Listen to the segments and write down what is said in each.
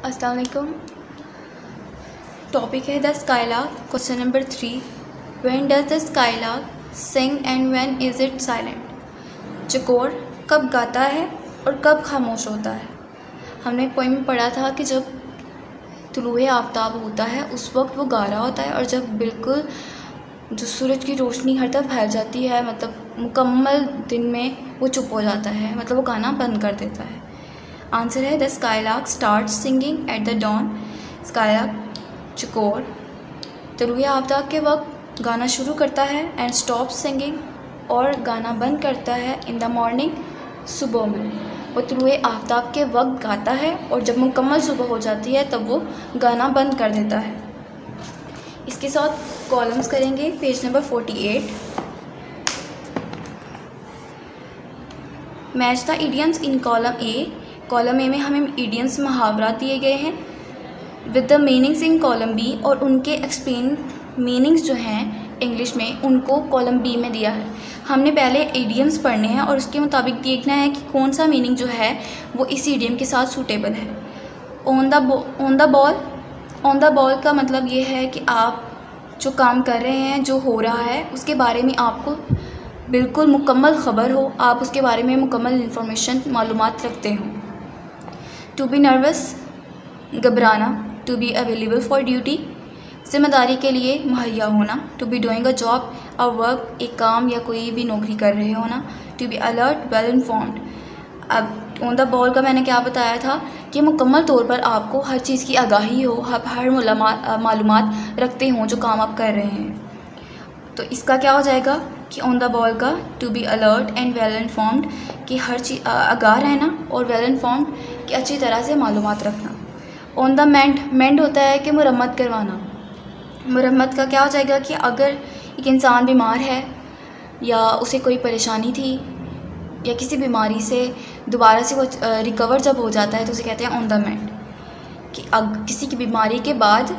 अस्सलाम वालेकुम। टॉपिक है the skylark. Question number 3, when does the skylark sing and when is it silent. चकोर कब गाता है और कब खामोश होता है। हमने पोएम में पढ़ा था कि जब तुलुए आफ्ताब होता है उस वक्त वो गा रहा होता है, और जब बिल्कुल जो सूरज की रोशनी हर तरफ फैल जाती है, मतलब मुकम्मल दिन में वो चुप हो जाता है, मतलब वो गाना बंद कर देता है। आंसर है the skylark start singing at the dawn. Skylark चकोर तुलुए आफ्ताब के वक्त गाना शुरू करता है, एंड स्टॉप सिंगिंग, और गाना बंद करता है इन द मॉर्निंग, सुबह में। वो तुलुए आफ्ताब के वक्त गाता है और जब मुकम्मल सुबह हो जाती है तब वो गाना बंद कर देता है। इसके साथ कॉलम्स करेंगे। Page number 48, match the idioms in column A. Column A में हमें इडियम्स मुहावरा दिए गए हैं with the meanings in column B, और उनके एक्सप्लेन मीनिंग्स जो हैं इंग्लिश में उनको कॉलम बी में दिया है। हमने पहले इडियम्स पढ़ने हैं और उसके मुताबिक देखना है कि कौन सा मीनिंग जो है वो इस इडियम के साथ सूटेबल है। ऑन द बॉल का मतलब ये है कि आप जो काम कर रहे हैं, जो हो रहा है, उसके बारे में आपको बिल्कुल मुकम्मल ख़बर हो, आप उसके बारे में मुकम्मल इंफॉर्मेशन मालूमात रखते हो। टू बी नर्वस घबराना। To be available for duty ज़िम्मेदारी के लिए मुहैया होना। To be doing a job और वर्क एक काम या कोई भी नौकरी कर रहे होना। To be alert well informed. अब ऑन द बॉल का मैंने क्या बताया था कि मुकम्मल तौर पर आपको हर चीज़ की आगाही हो, आप हर मालूमात रखते हों जो काम आप कर रहे हैं। तो इसका क्या हो जाएगा कि ऑन द बॉल का to be alert and well informed, कि हर चीज़ आगाह रहना, और वेल इन्फॉर्म्ड कि अच्छी तरह से मालूमात रखना। ऑन द मेंड होता है कि मुरम्मत करवाना। मुरम्मत का क्या हो जाएगा कि अगर एक इंसान बीमार है या उसे कोई परेशानी थी या किसी बीमारी से दोबारा से वो रिकवर जब हो जाता है तो उसे कहते हैं ऑन द मेंड, कि किसी की बीमारी के बाद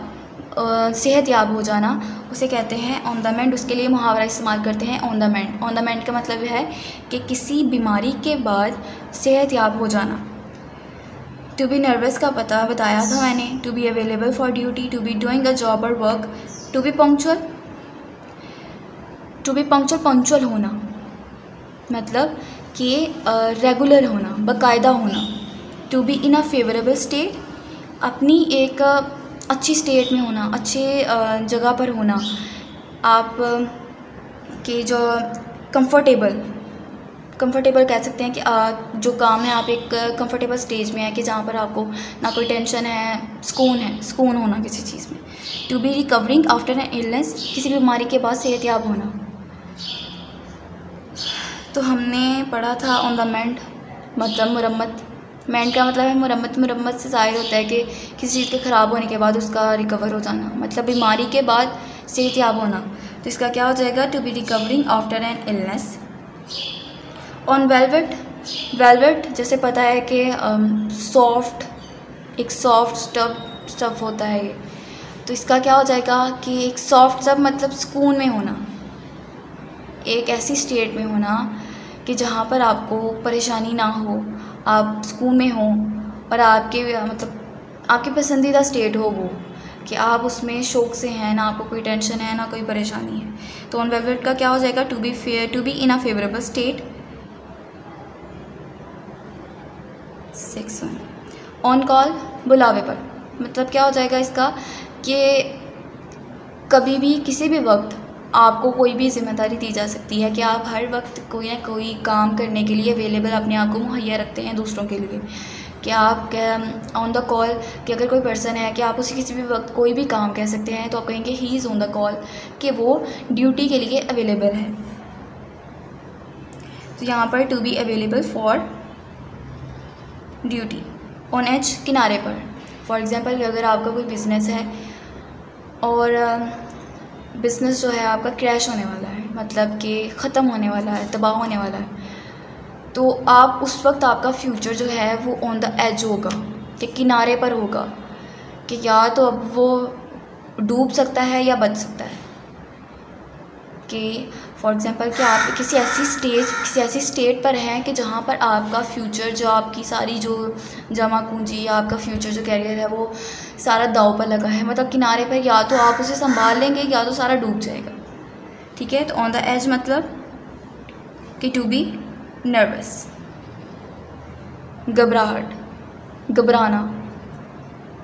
सेहतयाब हो जाना उसे कहते हैं ऑन द मेंड। उसके लिए मुहावरा इस्तेमाल करते हैं on the mend. On the mend का मतलब है कि किसी बीमारी के बाद सेहतयाब हो जाना। टू बी नर्वस का पता बताया था मैंने। To be available for duty, to be doing a job और वर्क। टू बी पंक्चुअल होना, मतलब कि रेगुलर होना, बाकायदा होना। To be in a favourable state, अपनी एक अच्छी स्टेट में होना, अच्छे जगह पर होना, आप के जो कंफर्टेबल कह सकते हैं कि जो काम है आप एक कंफर्टेबल स्टेज में है कि जहाँ पर आपको ना कोई टेंशन है, सुकून होना किसी चीज़ में। To be recovering after an illness, किसी बीमारी के बाद सेहतयाब होना। तो हमने पढ़ा था ऑन द मेंड मतलब मुरम्मत। मेंड का मतलब है मुरम्मत से ज़ाहिर होता है कि किसी चीज़ के ख़राब होने के बाद उसका रिकवर हो जाना, मतलब बीमारी के बाद सेहतयाब होना। तो इसका क्या हो जाएगा to be recovering after an illness. On velvet जैसे पता है कि एक सॉफ्ट स्टफ़ होता है ये, तो इसका क्या हो जाएगा कि एक सॉफ्ट स्टफ़ मतलब सुकून में होना, एक ऐसी स्टेट में होना कि जहाँ पर आपको परेशानी ना हो, आप सुकून में हों, और आपकी पसंदीदा स्टेट हो वो, कि आप उसमें शौक़ से हैं, ना आपको कोई टेंशन है ना कोई परेशानी है। तो ऑन वेलवेट का क्या हो जाएगा to be in a favourable state. 6 on call बुलावे पर, मतलब क्या हो जाएगा इसका कि कभी भी किसी भी वक्त आपको कोई भी ज़िम्मेदारी दी जा सकती है कि आप हर वक्त कोई ना कोई काम करने के लिए अवेलेबल अपने आप को मुहैया रखते हैं दूसरों के लिए, कि आप ऑन द कॉल, कि अगर कोई पर्सन है कि आप उसे किसी भी वक्त कोई भी काम कह सकते हैं तो आप कहेंगे he is on the call, कि वो ड्यूटी के लिए अवेलेबल है। तो यहाँ पर to be available for duty. On edge किनारे पर, फॉर एग्ज़ाम्पल अगर आपका कोई बिज़नेस है और बिज़नेस जो है आपका क्रैश होने वाला है, मतलब कि ख़त्म होने वाला है, तबाह होने वाला है, तो आप उस वक्त आपका फ्यूचर जो है वो ऑन द एज होगा, कि किनारे पर होगा, कि या तो अब वो डूब सकता है या बच सकता है। कि फॉर एग्ज़ाम्पल कि आप किसी ऐसी स्टेट पर हैं कि जहाँ पर आपका फ्यूचर, जो आपकी सारी जो जमा पूंजी या आपका फ्यूचर जो कैरियर है वो सारा दांव पर लगा है, मतलब किनारे पर, या तो आप उसे संभाल लेंगे या तो सारा डूब जाएगा। ठीक है, तो ऑन द एज मतलब कि टू बी नर्वस, घबराहट, घबराना,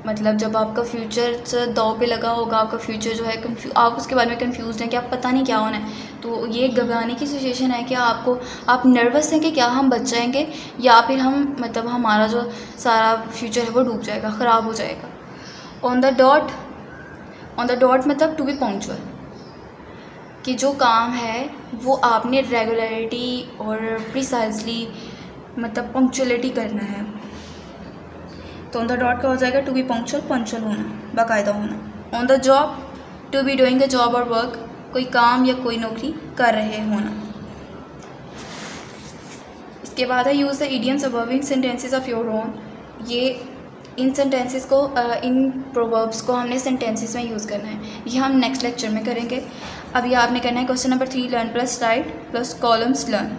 मतलब जब आपका फ्यूचर दांव पे लगा होगा, आपका फ्यूचर जो है आप उसके बारे में कंफ्यूज हैं कि आप पता नहीं क्या होना है, तो ये घबराने की सिचुएशन है कि आप नर्वस हैं कि क्या हम बच जाएंगे या फिर हम मतलब हमारा जो सारा फ्यूचर है वो डूब जाएगा, ख़राब हो जाएगा। ऑन द डॉट मतलब टू बी पंक्चुअल, कि जो काम है वो आपने रेगुलरिटी और प्रिसाइजली मतलब पंक्चुअलिटी करना है। तो ऑन द डॉट का हो जाएगा टू बी पंक्चुअल होना, बाकायदा होना। On the job, to be doing a job और वर्क, कोई काम या कोई नौकरी कर रहे होना। इसके बाद है use the idioms above in sentences of your own. ये इन सेंटेंसेस को इन प्रोवर्ब्स को हमने सेंटेंसेस में यूज़ करना है, ये हम नेक्स्ट लेक्चर में करेंगे। अभी आपने करना है question number 3 learn plus right plus columns learn.